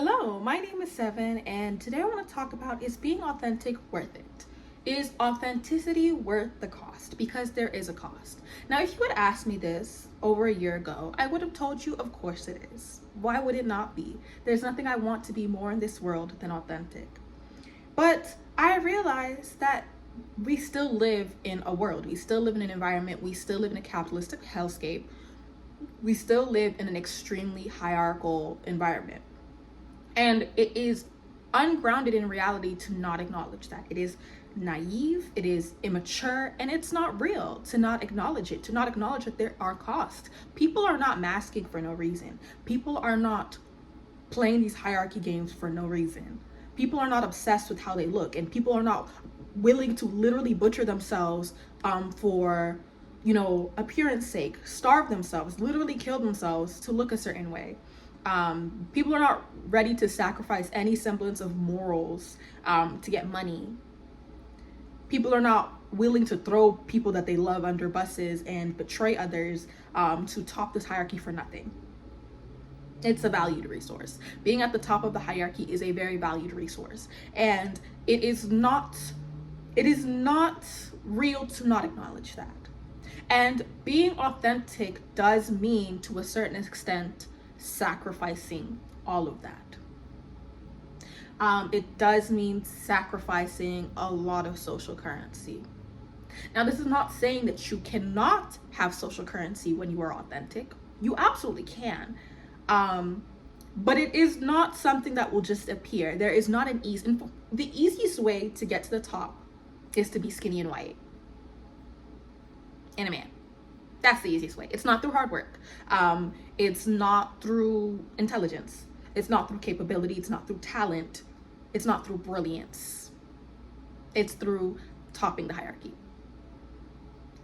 Hello, my name is Seven, and today I want to talk about, is being authentic worth it? Is authenticity worth the cost? Because there is a cost. Now, if you had asked me this over a year ago, I would have told you, of course it is. Why would it not be? There's nothing I want to be more in this world than authentic. But I realized that we still live in a world, we still live in an environment, we still live in a capitalistic hellscape, we still live in an extremely hierarchical environment. And it is ungrounded in reality to not acknowledge that. It is naive, it is immature, and it's not real to not acknowledge it, to not acknowledge that there are costs. People are not masking for no reason. People are not playing these hierarchy games for no reason. People are not obsessed with how they look, and people are not willing to literally butcher themselves for appearance sake, starve themselves, literally kill themselves to look a certain way. People are not ready to sacrifice any semblance of morals to get money. People are not willing to throw people that they love under buses and betray others to top this hierarchy for nothing. It's a valued resource. Being at the top of the hierarchy is a very valued resource, and it is not real to not acknowledge that. And being authentic does mean, to a certain extent, sacrificing all of that. It does mean sacrificing a lot of social currency. Now, this is not saying that you cannot have social currency when you are authentic. You absolutely can. But it is not something that will just appear. There is not an ease. The easiest way to get to the top is to be skinny and white. And a man. That's the easiest way. It's not through hard work. It's not through intelligence. It's not through capability. It's not through talent. It's not through brilliance. It's through topping the hierarchy.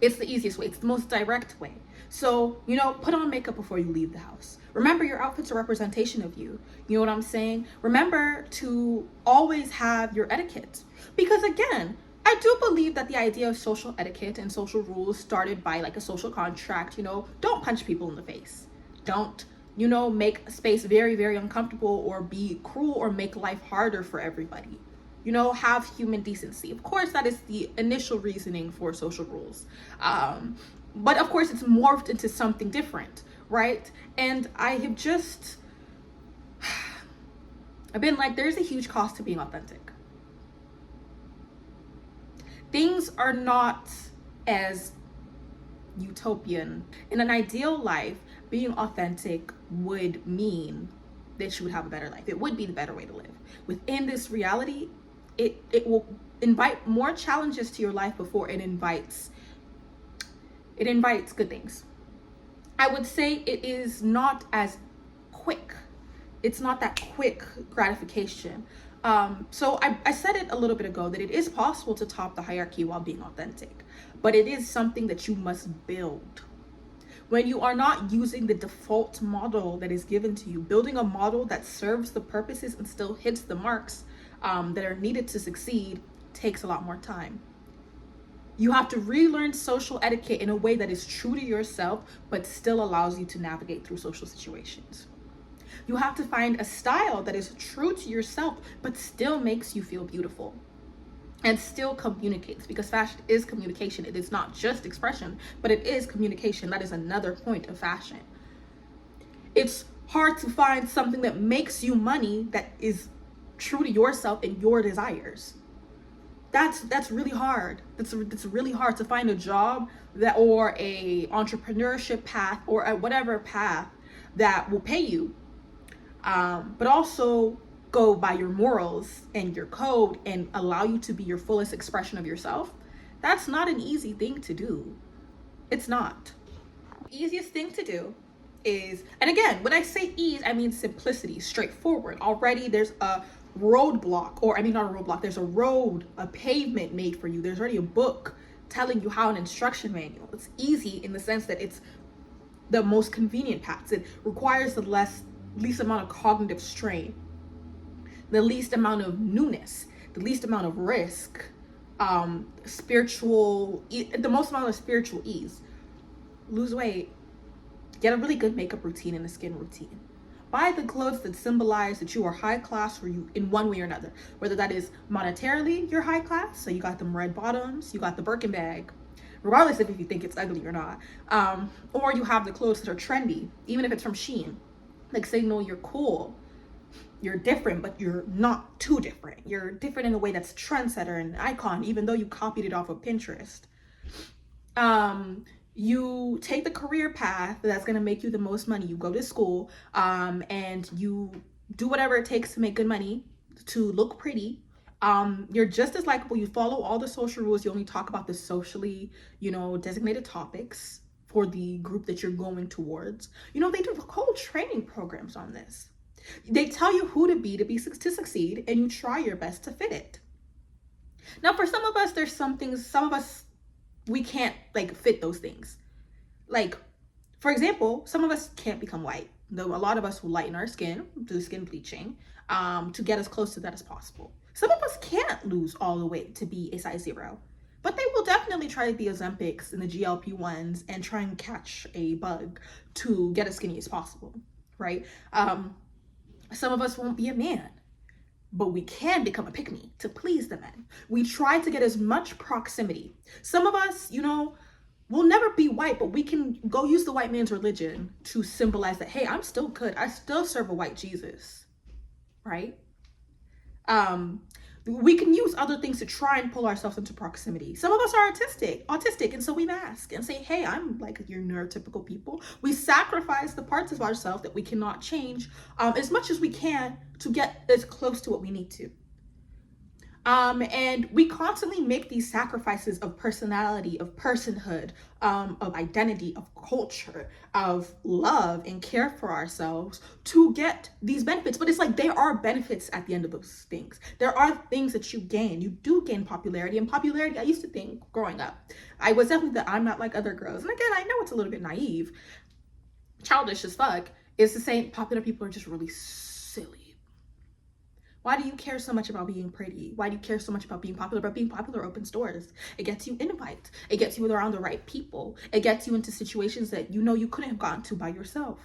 It's the easiest way. It's the most direct way. So, put on makeup before you leave the house. Remember, your outfit's a representation of you. You know what I'm saying? Remember to always have your etiquette. Because again, I do believe that the idea of social etiquette and social rules started by like a social contract. Don't punch people in the face. Don't, make space very, very uncomfortable or be cruel or make life harder for everybody. Have human decency. Of course, that is the initial reasoning for social rules. But of course, it's morphed into something different, right? And I've been like, there's a huge cost to being authentic. Things are not as utopian. In an ideal life, being authentic would mean that you would have a better life. It would be the better way to live. Within this reality, it will invite more challenges to your life before it invites good things. I would say it is not as quick. It's not that quick gratification. So I said it a little bit ago that it is possible to top the hierarchy while being authentic, but it is something that you must build. When you are not using the default model that is given to you, building a model that serves the purposes and still hits the marks that are needed to succeed takes a lot more time. You have to relearn social etiquette in a way that is true to yourself, but still allows you to navigate through social situations. You have to find a style that is true to yourself, but still makes you feel beautiful and still communicates, because fashion is communication. It is not just expression, but it is communication. That is another point of fashion. It's hard to find something that makes you money that is true to yourself and your desires. That's really hard. It's really hard to find a job or a entrepreneurship path or a whatever path that will pay you, but also go by your morals and your code and allow you to be your fullest expression of yourself. That's not an easy thing to do. It's not. The easiest thing to do is, and again, when I say ease, I mean simplicity, straightforward. Already there's a roadblock, or I mean not a roadblock, there's a pavement made for you. There's already a book telling you how, an instruction manual. It's easy in the sense that it's the most convenient paths. It requires the least amount of cognitive strain, the least amount of newness, the least amount of risk, the most amount of spiritual ease. Lose weight, get a really good makeup routine and a skin routine. Buy the clothes that symbolize that you are high class, or you in one way or another, whether that is monetarily you're high class, so you got them red bottoms, you got the Birkin bag, regardless of if you think it's ugly or not, or you have the clothes that are trendy, even if it's from Shein, like signal you're cool, you're different, but you're not too different. You're different in a way that's trendsetter and icon, even though you copied it off of Pinterest. You take the career path that's going to make you the most money. You go to school, and you do whatever it takes to make good money, to look pretty. You're just as likable. You follow all the social rules. You only talk about the socially, designated topics for the group that you're going towards. They do whole training programs on this. They tell you who to be to succeed, and you try your best to fit it. Now, for some of us, there's some things, some of us, we can't fit those things. Like, for example, some of us can't become white, though a lot of us will lighten our skin, do skin bleaching, to get as close to that as possible. Some of us can't lose all the weight to be a size 0, but they will definitely try the Ozempics and the GLP-1s and try and catch a bug to get as skinny as possible, right? Some of us won't be a man, but we can become a pick-me to please the men. We try to get as much proximity. Some of us, we'll never be white, but we can go use the white man's religion to symbolize that, hey, I'm still good. I still serve a white Jesus, right? We can use other things to try and pull ourselves into proximity. Some of us are autistic, and so we mask and say, hey, I'm like your neurotypical people. We sacrifice the parts of ourselves that we cannot change as much as we can to get as close to what we need to. And we constantly make these sacrifices of personality, of personhood, of identity, of culture, of love and care for ourselves to get these benefits. But it's like there are benefits at the end of those things. There are things that you gain. You do gain popularity. And popularity, I used to think growing up, I was definitely that I'm not like other girls. And again, I know it's a little bit naive, childish as fuck, is to say popular people are just really silly. Why do you care so much about being pretty? Why do you care so much about being popular? But being popular opens doors. It gets you invites. It gets you around the right people. It gets you into situations that you couldn't have gotten to by yourself.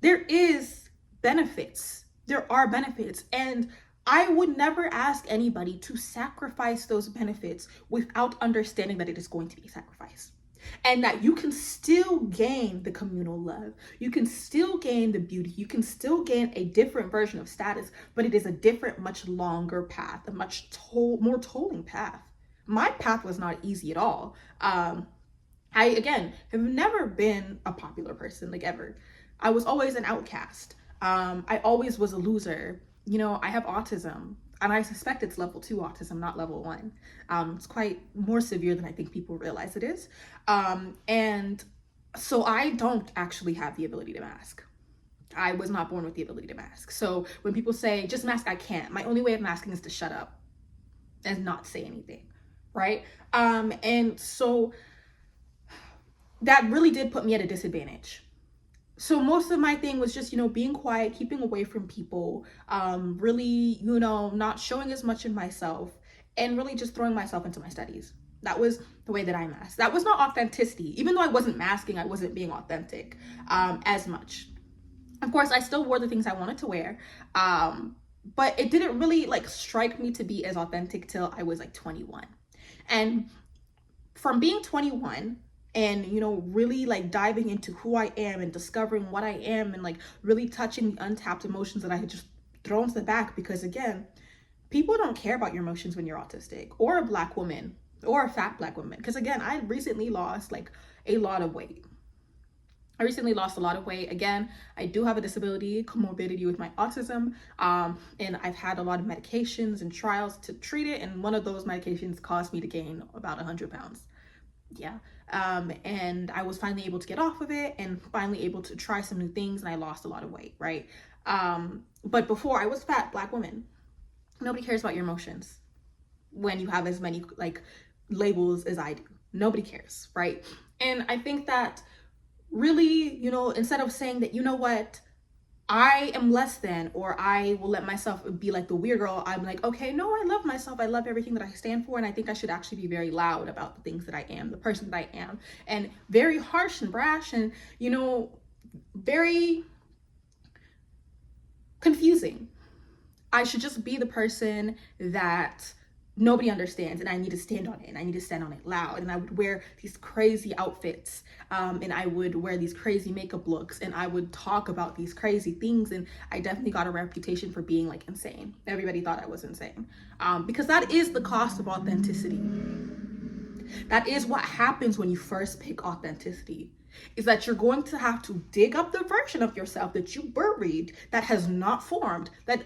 There is benefits. There are benefits. And I would never ask anybody to sacrifice those benefits without understanding that it is going to be sacrificed. And that you can still gain the communal love. You can still gain the beauty. You can still gain a different version of status, but it is a different, much longer path, a much more tolling path. My path was not easy at all. I, again, have never been a popular person, ever. I was always an outcast. I always was a loser. I have autism. And I suspect it's level 2 autism, not level 1. It's quite more severe than I think people realize it is. And so I don't actually have the ability to mask. I was not born with the ability to mask. So when people say, just mask, I can't. My only way of masking is to shut up and not say anything, right? And so that really did put me at a disadvantage. So most of my thing was just, being quiet, keeping away from people, really, not showing as much of myself, and really just throwing myself into my studies. That was the way that I masked. That was not authenticity. Even though I wasn't masking, I wasn't being authentic as much. Of course, I still wore the things I wanted to wear, but it didn't really strike me to be as authentic till I was 21. And from being 21, and really diving into who I am and discovering what I am, and really touching the untapped emotions that I had just thrown to the back, because again, people don't care about your emotions when you're autistic or a Black woman or a fat Black woman. Because again, I recently lost a lot of weight. Again, I do have a disability, comorbidity with my autism, and I've had a lot of medications and trials to treat it, and one of those medications caused me to gain about 100 pounds. Yeah. And I was finally able to get off of it and finally able to try some new things, and I lost a lot of weight, right? But before, I was fat Black woman. Nobody cares about your emotions when you have as many labels as I do. Nobody cares, right? And I think that really, instead of saying that, what, I am less than, or I will let myself be like the weird girl, I'm like, okay, no, I love myself. I love everything that I stand for. And I think I should actually be very loud about the things that I am, the person that I am, and very harsh and brash and, very confusing. I should just be the person that nobody understands, and I need to stand on it, and I need to stand on it loud, and I would wear these crazy outfits, and I would wear these crazy makeup looks, and I would talk about these crazy things, and I definitely got a reputation for being like insane. Everybody thought I was insane, because that is the cost of authenticity. That is what happens when you first pick authenticity, is that you're going to have to dig up the version of yourself that you buried, that has not formed, that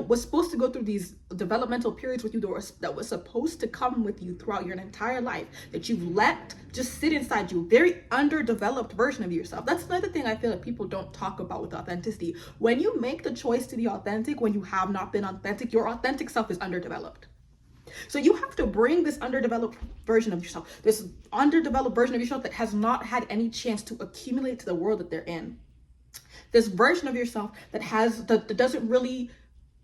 was supposed to go through these developmental periods with you, that was supposed to come with you throughout your entire life, that you've let just sit inside you, very underdeveloped version of yourself. That's another thing I feel like people don't talk about with authenticity. When you make the choice to be authentic, when you have not been authentic, your authentic self is underdeveloped. So you have to bring this underdeveloped version of yourself, this underdeveloped version of yourself that has not had any chance to accumulate to the world that they're in. This version of yourself that doesn't really,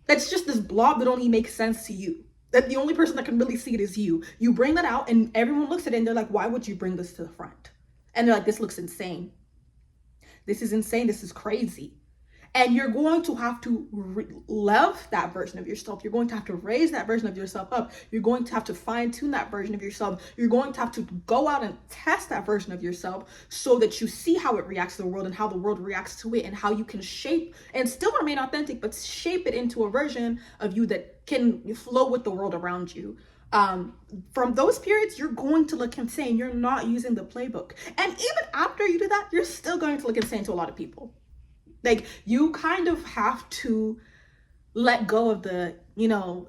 that's just this blob that only makes sense to you. That the only person that can really see it is you. You bring that out and everyone looks at it and they're like, why would you bring this to the front? And they're like, this looks insane. This is insane. This is crazy. And you're going to have to love that version of yourself. You're going to have to raise that version of yourself up. You're going to have to fine tune that version of yourself. You're going to have to go out and test that version of yourself so that you see how it reacts to the world and how the world reacts to it, and how you can shape and still remain authentic, but shape it into a version of you that can flow with the world around you. From those periods, you're going to look insane. You're not using the playbook. And even after you do that, you're still going to look insane to a lot of people. Like, you kind of have to let go of the,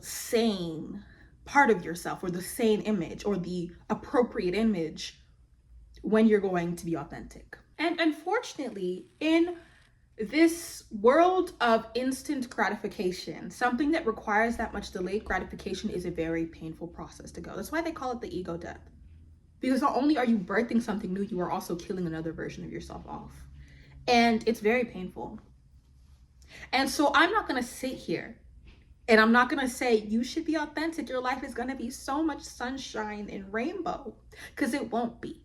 sane part of yourself, or the sane image, or the appropriate image when you're going to be authentic. And unfortunately, in this world of instant gratification, something that requires that much delayed gratification is a very painful process to go. That's why they call it the ego death. Because not only are you birthing something new, you are also killing another version of yourself off. And it's very painful. And so I'm not going to sit here and I'm not going to say you should be authentic. Your life is going to be so much sunshine and rainbow, because it won't be.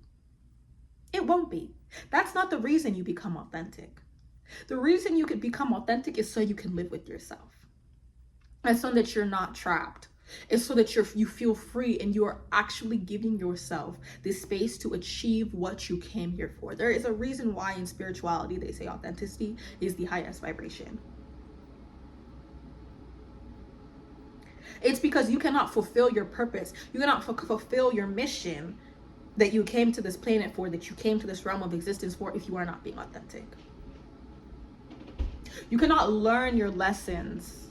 It won't be. That's not the reason you become authentic. The reason you could become authentic is so you can live with yourself. And so that you're not trapped. It's so that you feel free and you are actually giving yourself the space to achieve what you came here for. There is a reason why in spirituality they say authenticity is the highest vibration. It's because you cannot fulfill your purpose. You cannot fulfill your mission that you came to this planet for, that you came to this realm of existence for, if you are not being authentic. You cannot learn your lessons.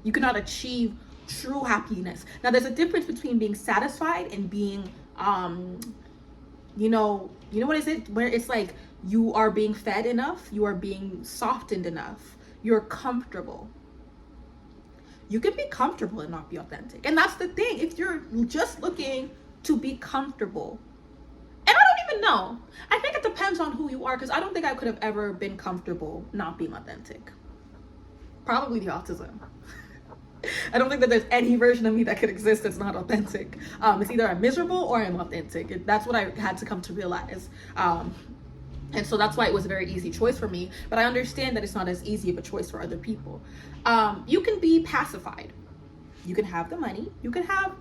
You cannot achieve true happiness. Now, there's a difference between being satisfied and being, you know what is it? Where it's like you are being fed enough, you are being softened enough, you're comfortable. You can be comfortable and not be authentic. And that's the thing. If you're just looking to be comfortable, and I don't even know. I think it depends on who you are, because I don't think I could have ever been comfortable not being authentic. Probably the autism. I don't think that there's any version of me that could exist that's not authentic. It's either I'm miserable or I'm authentic. That's what I had to come to realize. And so that's why it was a very easy choice for me. But I understand that it's not as easy of a choice for other people. You can be pacified. You can have the money. You can have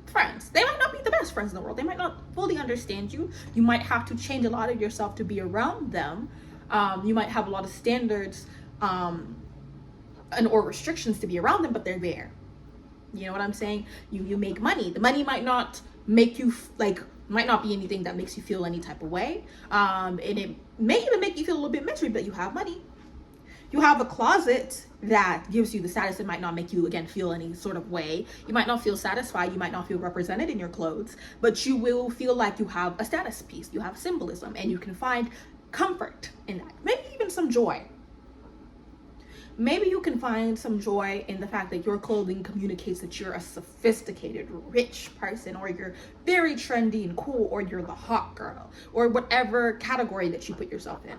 friends. They might not be the best friends in the world. They might not fully understand you. You might have to change a lot of yourself to be around them. You might have a lot of standards or restrictions to be around them, but they're there. You know what I'm saying? You make money. The money might not make you might not be anything that makes you feel any type of way. And it may even make you feel a little bit misery, but you have money. You have a closet that gives you the status. It might not make you, again, feel any sort of way. You might not feel satisfied. You might not feel represented in your clothes, but you will feel like you have a status piece. You have symbolism, and you can find comfort in that. Maybe even some joy. Maybe you can find some joy in the fact that your clothing communicates that you're a sophisticated, rich person, or you're very trendy and cool, or you're the hot girl, or whatever category that you put yourself in.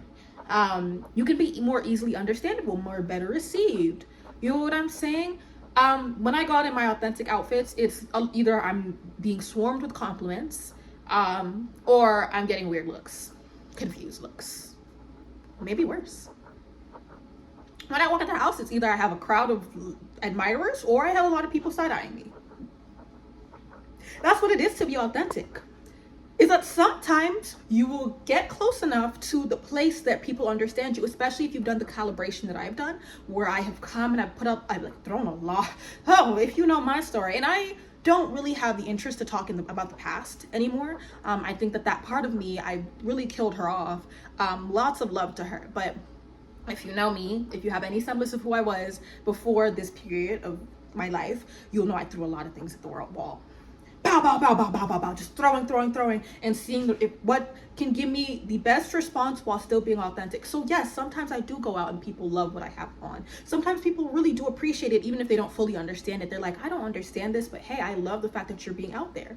You can be more easily understandable, more better received. You know what I'm saying? When I go out in my authentic outfits, it's either I'm being swarmed with compliments, or I'm getting weird looks, confused looks, maybe worse. When I walk into the house, it's either I have a crowd of admirers or I have a lot of people side-eyeing me. That's what it is to be authentic. Is that sometimes you will get close enough to the place that people understand you, especially if you've done the calibration that I've done, where I have come and I've like thrown a lot. Oh, if you know my story. And I don't really have the interest to talk about the past anymore. I think that part of me, I really killed her off. Lots of love to her. But if you know me, if you have any semblance of who I was before this period of my life, you'll know I threw a lot of things at the wall. Bow, bow, bow, bow, bow, bow, bow, just throwing, and seeing what can give me the best response while still being authentic. So yes, sometimes I do go out and people love what I have on. Sometimes people really do appreciate it, even if they don't fully understand it. They're like, I don't understand this, but hey, I love the fact that you're being out there.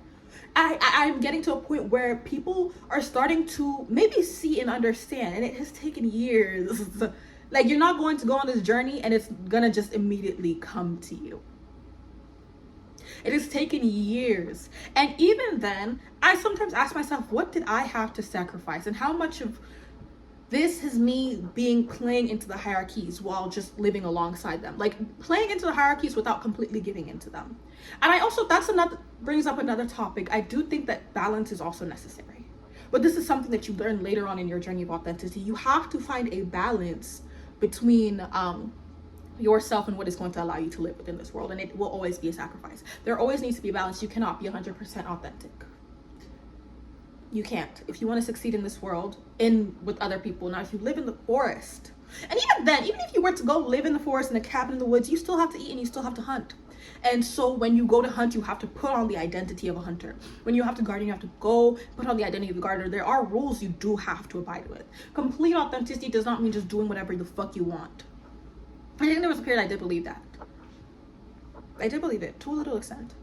I'm getting to a point where people are starting to maybe see and understand, and it has taken years. Like, you're not going to go on this journey and it's gonna just immediately come to you. It has taken years. And even then, I sometimes ask myself, what did I have to sacrifice? And how much of this is me playing into the hierarchies while just living alongside them? Like, playing into the hierarchies without completely giving into them. And I also, brings up another topic. I do think that balance is also necessary. But this is something that you learn later on in your journey of authenticity. You have to find a balance between yourself and what is going to allow you to live within this world, and it will always be a sacrifice. There always needs to be a balance. You cannot be 100% authentic. You can't. If you want to succeed in this world, with other people. Now, if you live in the forest, and even then, even if you were to go live in the forest in a cabin in the woods, you still have to eat and you still have to hunt. And so when you go to hunt, you have to put on the identity of a hunter. When you have to garden, you have to go put on the identity of a gardener. There are rules you do have to abide with. Complete authenticity does not mean just doing whatever the fuck you want. I think there was a period I did believe that. I did believe it to a little extent.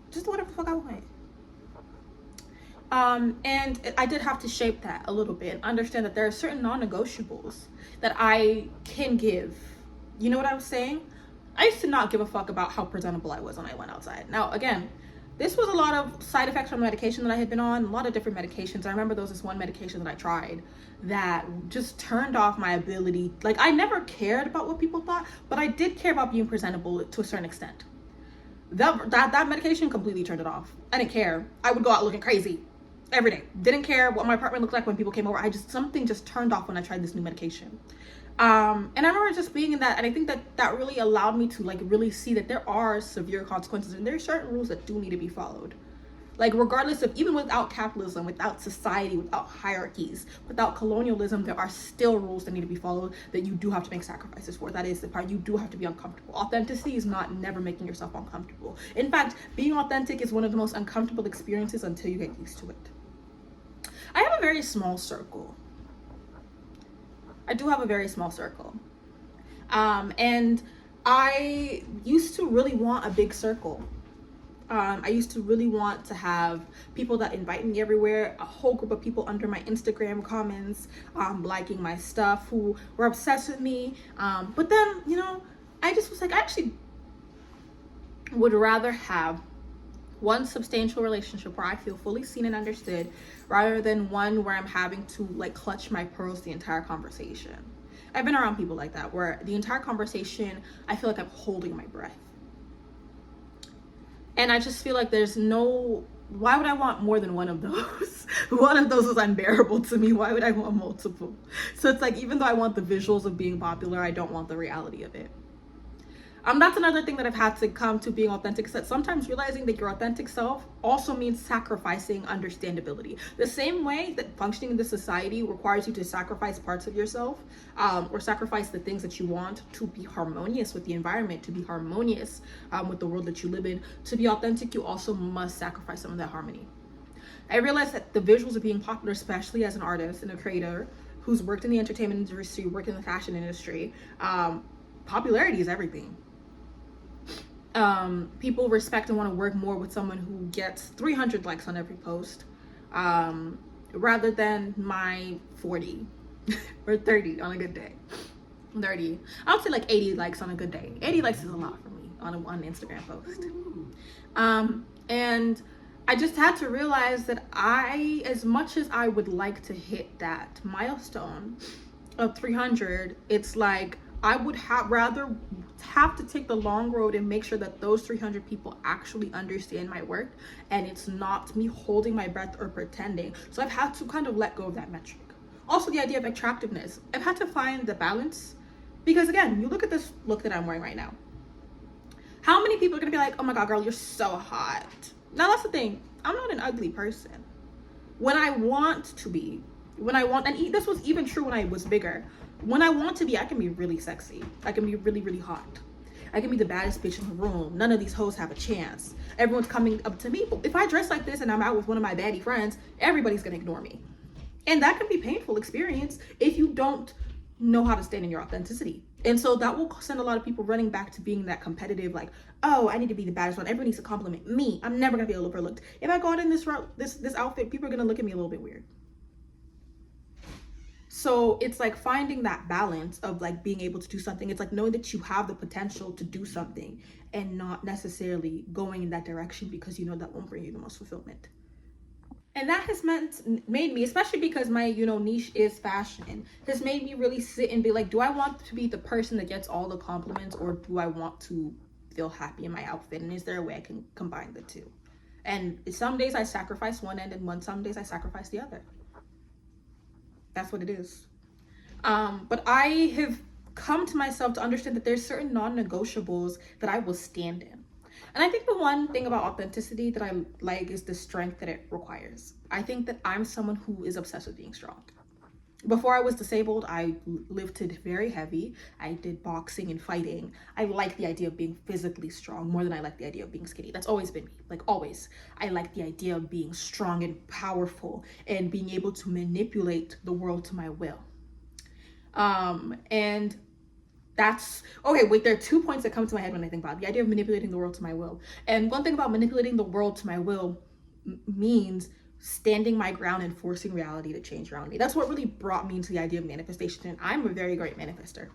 Just whatever the fuck I want. And I did have to shape that a little bit and understand that there are certain non-negotiables that I can give. You know what I was saying? I used to not give a fuck about how presentable I was when I went outside. Now, again, this was a lot of side effects from medication that I had been on, a lot of different medications. I remember there was this one medication that I tried that just turned off my ability. Like, I never cared about what people thought, but I did care about being presentable to a certain extent. That medication completely turned it off. I didn't care. I would go out looking crazy every day. Didn't care what my apartment looked like when people came over. Something just turned off when I tried this new medication. And I remember just being in that, and I think that really allowed me to like really see that there are severe consequences and there are certain rules that do need to be followed. Like, regardless of, even without capitalism, without society, without hierarchies, without colonialism, there are still rules that need to be followed that you do have to make sacrifices for. That is the part you do have to be uncomfortable. Authenticity is not never making yourself uncomfortable. In fact, being authentic is one of the most uncomfortable experiences until you get used to it. I have a very small circle. I do have a very small circle. And I used to really want a big circle. I used to really want to have people that invite me everywhere, a whole group of people under my Instagram comments, liking my stuff, who were obsessed with me. But then, you know, I just was like, I actually would rather have one substantial relationship where I feel fully seen and understood, rather than one where I'm having to like clutch my pearls the entire conversation. I've been around people like that, where the entire conversation, I feel like I'm holding my breath. And I just feel like why would I want more than one of those? One of those is unbearable to me. Why would I want multiple? So it's like, even though I want the visuals of being popular, I don't want the reality of it. That's another thing that I've had to come to being authentic, is that sometimes realizing that your authentic self also means sacrificing understandability. The same way that functioning in this society requires you to sacrifice parts of yourself, or sacrifice the things that you want to be harmonious with the environment, to be harmonious with the world that you live in. To be authentic, you also must sacrifice some of that harmony. I realized that the visuals of being popular, especially as an artist and a creator who's worked in the entertainment industry, worked in the fashion industry, popularity is everything. People respect and want to work more with someone who gets 300 likes on every post, rather than my 40 or 30 on a good day. 30. I would say like 80 likes on a good day. 80 likes is a lot for me on an Instagram post. And I just had to realize that as much as I would like to hit that milestone of 300, it's like, I would rather have to take the long road and make sure that those 300 people actually understand my work, and it's not me holding my breath or pretending. So I've had to kind of let go of that metric. Also, the idea of attractiveness. I've had to find the balance, because again, you look at this look that I'm wearing right now. How many people are gonna be like, oh my God, girl, you're so hot? Now that's the thing. I'm not an ugly person. When I want to be, and this was even true when I was bigger. When I want to be, I can be really sexy. I can be really, really hot. I can be the baddest bitch in the room. None of these hoes have a chance. Everyone's coming up to me. But if I dress like this and I'm out with one of my baddie friends, everybody's gonna ignore me. And that can be a painful experience if you don't know how to stand in your authenticity. And so that will send a lot of people running back to being that competitive, like, oh, I need to be the baddest one. Everyone needs to compliment me. I'm never gonna be overlooked. If I go out in this route, this outfit, people are gonna look at me a little bit weird. So it's like finding that balance of like being able to do something. It's like knowing that you have the potential to do something and not necessarily going in that direction because you know that won't bring you the most fulfillment. And that has made me, especially because my, niche is fashion, has made me really sit and be like, do I want to be the person that gets all the compliments, or do I want to feel happy in my outfit? And is there a way I can combine the two? And some days I sacrifice one end, and some days I sacrifice the other. That's what it is. But I have come to myself to understand that there's certain non-negotiables that I will stand in. And I think the one thing about authenticity that I like is the strength that it requires. I think that I'm someone who is obsessed with being strong. Before I was disabled, I lifted very heavy. I did boxing and fighting. I like the idea of being physically strong more than I like the idea of being skinny. That's always been me, like always. I like the idea of being strong and powerful and being able to manipulate the world to my will. And that's okay. Wait, there are 2 points that come to my head when I think about it. The idea of manipulating the world to my will. And one thing about manipulating the world to my will means standing my ground and forcing reality to change around me. That's what really brought me into the idea of manifestation. And I'm a very great manifester.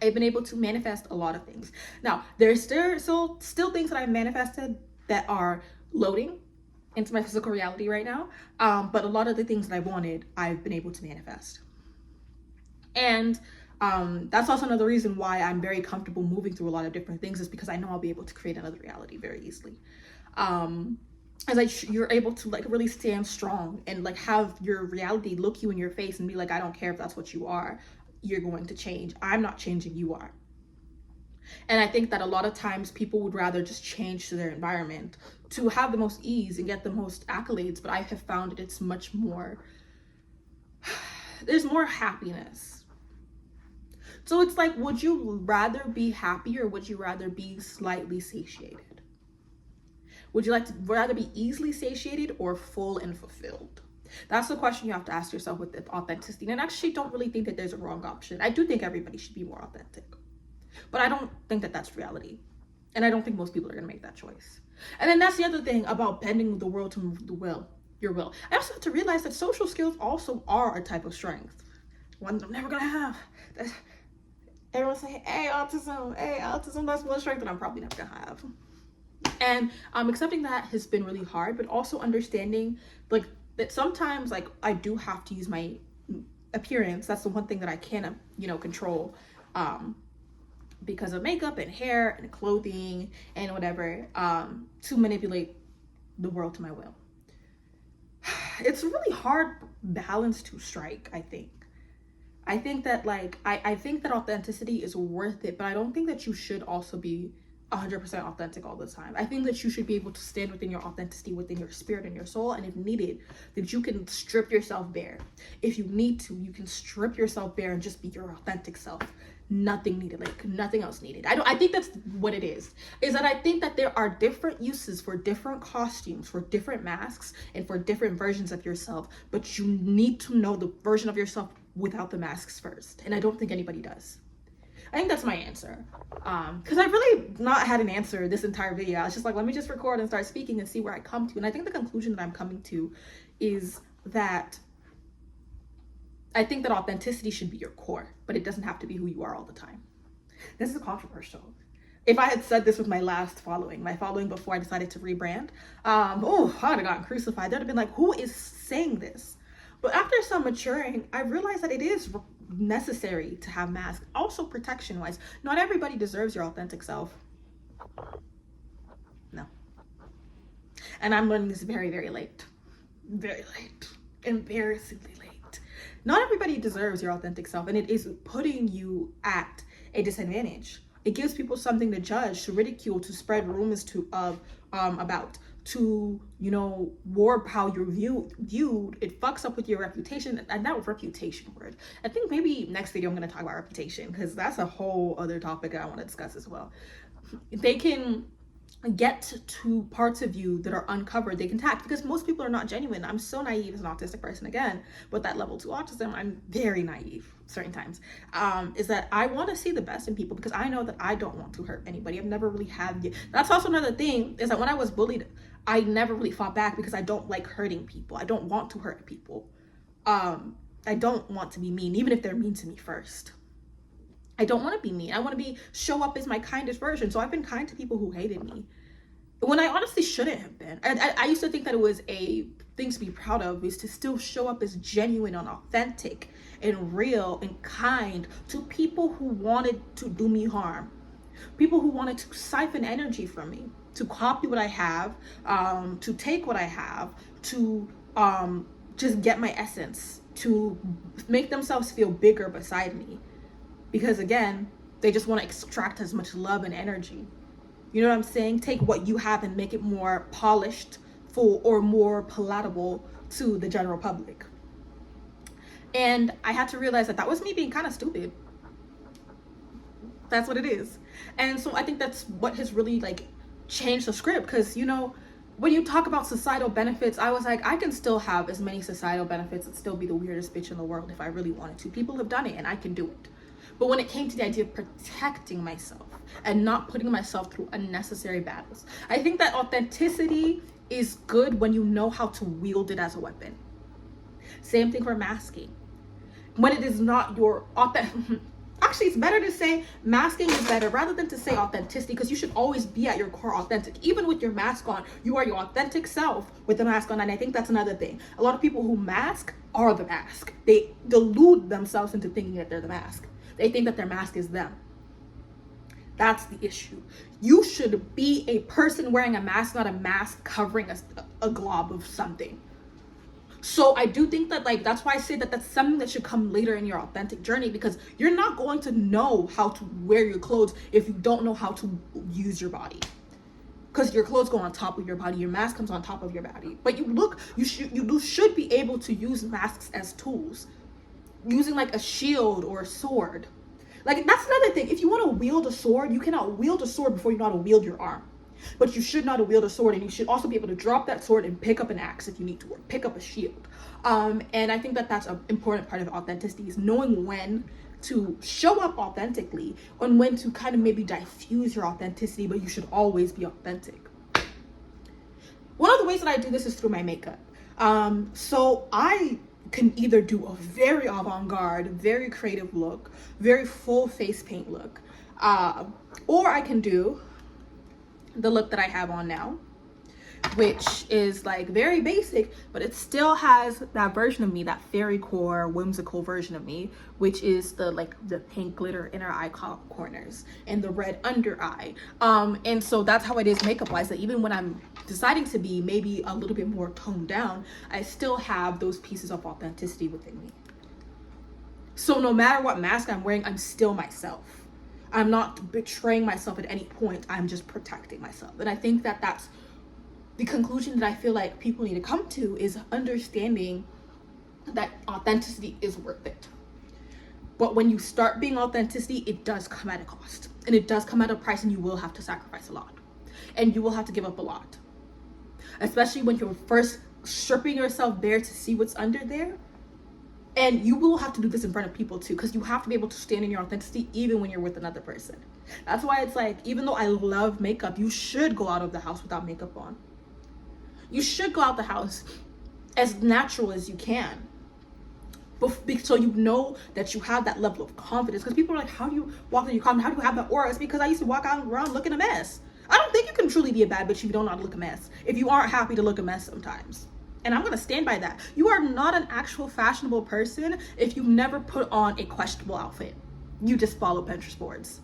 I've been able to manifest a lot of things. Now, there's still things that I've manifested that are loading into my physical reality right now. But a lot of the things that I wanted, I've been able to manifest. And that's also another reason why I'm very comfortable moving through a lot of different things, is because I know I'll be able to create another reality very easily. As like you're able to like really stand strong and like have your reality look you in your face and be like, I don't care if that's what you are, you're going to change. I'm not changing, you are. And I think that a lot of times people would rather just change to their environment to have the most ease and get the most accolades, but I have found that it's much more, there's more happiness. So it's like, would you rather be happy, or would you rather be slightly satiated? Would you like to rather be easily satiated or full and fulfilled? That's the question you have to ask yourself with authenticity. And I actually don't really think that there's a wrong option. I do think everybody should be more authentic, but I don't think that that's reality. And I don't think most people are gonna make that choice. And then that's the other thing about bending the world to your will. I also have to realize that social skills also are a type of strength. One that I'm never gonna have. Everyone's saying, hey, autism, that's one strength that I'm probably never gonna have. And accepting that has been really hard, but also understanding like that sometimes like I do have to use my appearance. That's the one thing that I can't, control, because of makeup and hair and clothing and whatever, to manipulate the world to my will. It's a really hard balance to strike, I think. I think that I think that authenticity is worth it, but I don't think that you should also be 100% authentic all the time. I think that you should be able to stand within your authenticity, within your spirit and your soul, and if needed, that you can strip yourself bare. If you need to, you can strip yourself bare and just be your authentic self. Nothing needed, like nothing else needed. I think that's what it is that I think that there are different uses for different costumes, for different masks, and for different versions of yourself, but you need to know the version of yourself without the masks first, and I don't think anybody does. I think that's my answer, because I've really not had an answer this entire video. I was just like, let me just record and start speaking and see where I come to. And I think the conclusion that I'm coming to is that I think that authenticity should be your core, but it doesn't have to be who you are all the time. This is controversial. If I had said this with my following before I decided to rebrand, I would have gotten crucified. They'd have been like, who is saying this? But after some maturing, I realized that it is necessary to have masks. Also, protection wise, not everybody deserves your authentic self. No. And I'm learning this very, very late. Very late. Embarrassingly late. Not everybody deserves your authentic self, and it is putting you at a disadvantage. It gives people something to judge, to ridicule, to spread rumors about, to, you know, warp how you're viewed. It fucks up with your reputation. And that reputation word, I think maybe next video I'm going to talk about reputation, because that's a whole other topic I want to discuss as well. They can get to parts of you that are uncovered. They can tag, because most people are not genuine. I'm so naive as an autistic person, again, with that level 2 autism. I'm very naive certain times. Is that I want to see the best in people, because I know that I don't want to hurt anybody. I've never really had. That's also another thing, is that when I was bullied, I never really fought back, because I don't like hurting people. I don't want to hurt people. I don't want to be mean, even if they're mean to me first. I don't want to be mean. I want to show up as my kindest version. So I've been kind to people who hated me, when I honestly shouldn't have been. I used to think that it was a thing to be proud of, is to still show up as genuine and authentic and real and kind to people who wanted to do me harm. People who wanted to siphon energy from me, to copy what I have, to take what I have, to just get my essence, to make themselves feel bigger beside me. Because again, they just want to extract as much love and energy. You know what I'm saying? Take what you have and make it more polished, full, or more palatable to the general public. And I had to realize that that was me being kind of stupid. That's what it is. And so I think that's what has really like changed the script. Because, you know, when you talk about societal benefits, I was like, I can still have as many societal benefits and still be the weirdest bitch in the world if I really wanted to. People have done it and I can do it. But when it came to the idea of protecting myself and not putting myself through unnecessary battles, I think that authenticity is good when you know how to wield it as a weapon. Same thing for masking. When it is not your authentic... Actually, it's better to say masking is better rather than to say authenticity, because you should always be at your core authentic. Even with your mask on, you are your authentic self with the mask on. And I think that's another thing. A lot of people who mask are the mask. They delude themselves into thinking that they're the mask. They think that their mask is them. That's the issue. You should be a person wearing a mask, not a mask covering a glob of something. So I do think that, like, that's why I say that that's something that should come later in your authentic journey, because you're not going to know how to wear your clothes if you don't know how to use your body. Because your clothes go on top of your body, your mask comes on top of your body. But you should be able to use masks as tools, using like a shield or a sword. Like, that's another thing. If you want to wield a sword, you cannot wield a sword before you know how to wield your arm. But you should know how to wield a sword, and you should also be able to drop that sword and pick up an axe if you need to, or pick up a shield. And I think that that's an important part of authenticity, is knowing when to show up authentically and when to kind of maybe diffuse your authenticity, but you should always be authentic. One of the ways that I do this is through my makeup. So I can either do a very avant-garde, very creative look, very full face paint look, or I can do the look that I have on now, which is like very basic, but it still has that version of me, that fairy core whimsical version of me, which is the pink glitter inner eye corners and the red under eye. And so that's how it is makeup wise, that even when I'm deciding to be maybe a little bit more toned down, I still have those pieces of authenticity within me. So no matter what mask I'm wearing, I'm still myself. I'm not betraying myself at any point. I'm just protecting myself. And I think that that's the conclusion that I feel like people need to come to, is understanding that authenticity is worth it. But when you start being authenticity, it does come at a cost. And it does come at a price, and you will have to sacrifice a lot. And you will have to give up a lot. Especially when you're first stripping yourself bare to see what's under there. And you will have to do this in front of people too, because you have to be able to stand in your authenticity even when you're with another person. That's why it's like, even though I love makeup, you should go out of the house without makeup on. You should go out the house as natural as you can, so you know that you have that level of confidence. Because people are like, how do you walk in your confidence? How do you have that aura? It's because I used to walk out around looking a mess. I don't think you can truly be a bad bitch if you don't know how to look a mess, if you aren't happy to look a mess sometimes. And I'm going to stand by that. You are not an actual fashionable person if you've never put on a questionable outfit. You just follow Pinterest boards.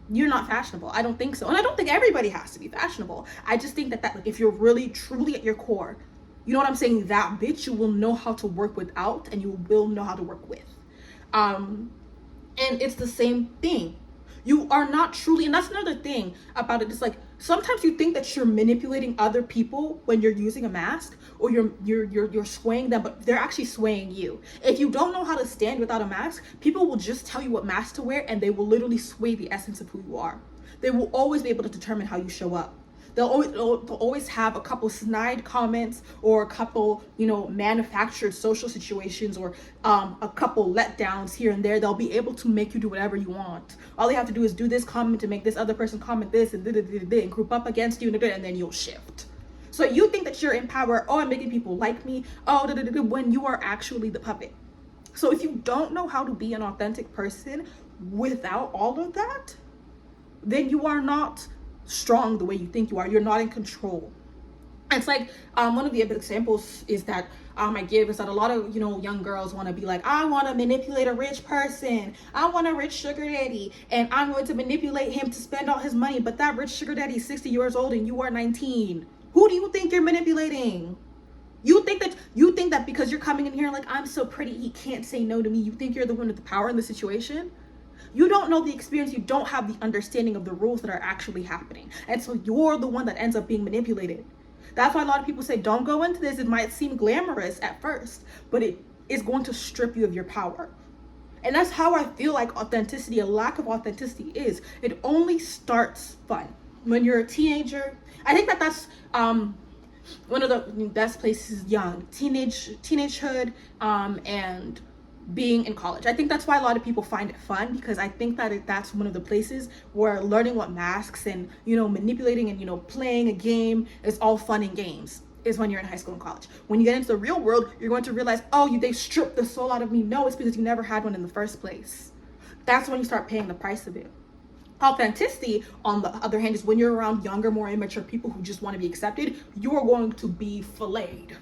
You're not fashionable. I don't think so. And I don't think everybody has to be fashionable. I just think that like, if you're really, truly at your core, you know what I'm saying? That bitch, you will know how to work without, and you will know how to work with. And it's the same thing. You are not truly, and that's another thing about it. It's like sometimes you think that you're manipulating other people when you're using a mask, or you're swaying them, but they're actually swaying you. If you don't know how to stand without a mask, people will just tell you what mask to wear, and they will literally sway the essence of who you are. They will always be able to determine how you show up. They'll always have a couple snide comments, or a couple, manufactured social situations, or a couple letdowns here and there. They'll be able to make you do whatever you want. All they have to do is do this comment to make this other person comment this, and group up against you, and then you'll shift. So you think that you're in power. Oh, I'm making people like me. Oh, when you are actually the puppet. So if you don't know how to be an authentic person without all of that, then you are not strong the way you think you are. You're not in control. It's like one of the examples is that I give is that a lot of young girls want to be like, I want to manipulate a rich person, I want a rich sugar daddy, and I'm going to manipulate him to spend all his money. But that rich sugar daddy is 60 years old and you are 19. Who do you think you're manipulating? You think that because you're coming in here like, I'm so pretty, he can't say no to me, you think you're the one with the power in the situation? You don't know the experience. You don't have the understanding of the rules that are actually happening. And so you're the one that ends up being manipulated. That's why a lot of people say, don't go into this. It might seem glamorous at first, but it is going to strip you of your power. And that's how I feel like authenticity, a lack of authenticity is. It only starts fun. When you're a teenager, I think that's one of the best places, young, teenagehood, and being in college. I think that's why a lot of people find it fun, because I think that that's one of the places where learning what masks and manipulating and playing a game is all fun and games, is when you're in high school and college. When you get into the real world, you're going to realize, oh, they stripped the soul out of me. No, it's because you never had one in the first place. That's when you start paying the price of it. Authenticity, on the other hand, is when you're around younger, more immature people who just want to be accepted. You're going to be filleted.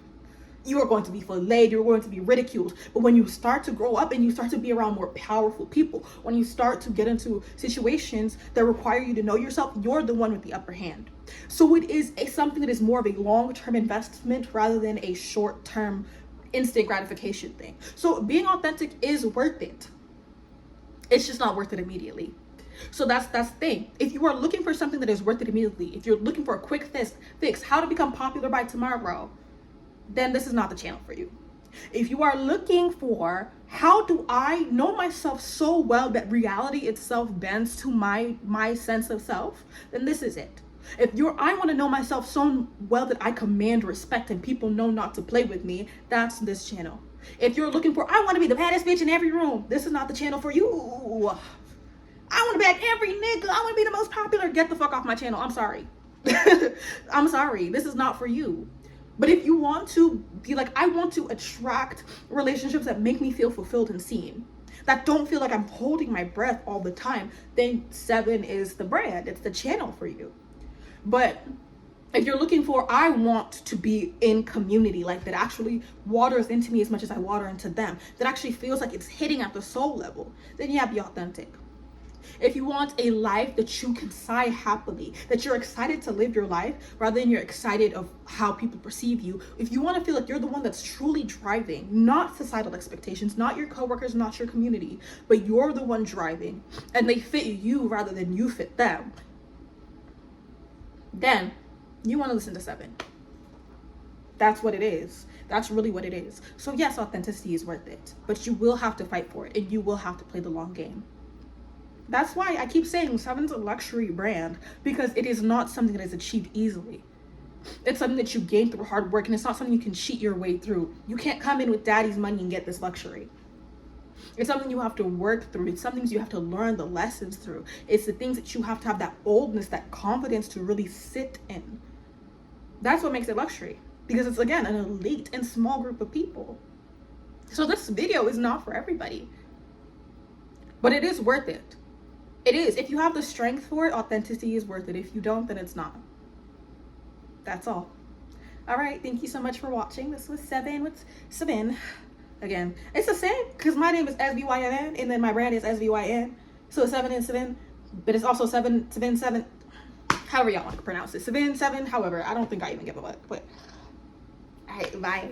You are going to be filleted, you're going to be ridiculed. But when you start to grow up and you start to be around more powerful people, when you start to get into situations that require you to know yourself, you're the one with the upper hand. So it is something that is more of a long-term investment rather than a short-term instant gratification thing. So being authentic is worth it. It's just not worth it immediately. So that's the thing. If you are looking for something that is worth it immediately, if you're looking for a quick fix, how to become popular by tomorrow, then this is not the channel for you. If you are looking for how do I know myself so well that reality itself bends to my sense of self, then this is it. If I want to know myself so well that I command respect and people know not to play with me, that's this channel. If you're looking for, I want to be the baddest bitch in every room, this is not the channel for you. I want to back every nigga, I want to be the most popular, get the fuck off my channel. I'm sorry. I'm sorry, this is not for you. But if you want to be like, I want to attract relationships that make me feel fulfilled and seen, that don't feel like I'm holding my breath all the time, then 7 is the brand. It's the channel for you. But if you're looking for, I want to be in community, like that actually waters into me as much as I water into them, that actually feels like it's hitting at the soul level, then yeah, be authentic. If you want a life that you can sigh happily, that you're excited to live your life rather than you're excited of how people perceive you, if you want to feel like you're the one that's truly driving, not societal expectations, not your coworkers, not your community, but you're the one driving and they fit you rather than you fit them, then you want to listen to 7. That's what it is. That's really what it is. So yes, authenticity is worth it, but you will have to fight for it and you will have to play the long game. That's why I keep saying 7's a luxury brand, because it is not something that is achieved easily. It's something that you gain through hard work, and it's not something you can cheat your way through. You can't come in with daddy's money and get this luxury. It's something you have to work through. It's something you have to learn the lessons through. It's the things that you have to have that boldness, that confidence to really sit in. That's what makes it luxury, because it's, again, an elite and small group of people. So this video is not for everybody, but it is worth it. It is. If you have the strength for it, authenticity is worth it. If you don't, then it's not. That's all. All right, thank you so much for watching. This was Seven with Seven. Again, it's the same because my name is SBYNN and then my brand is SBYN. So it's 7 and 7, but it's also 7, 7, 7. However y'all want to pronounce it. 7, 7, however. I don't think I even give a fuck. But all right, bye.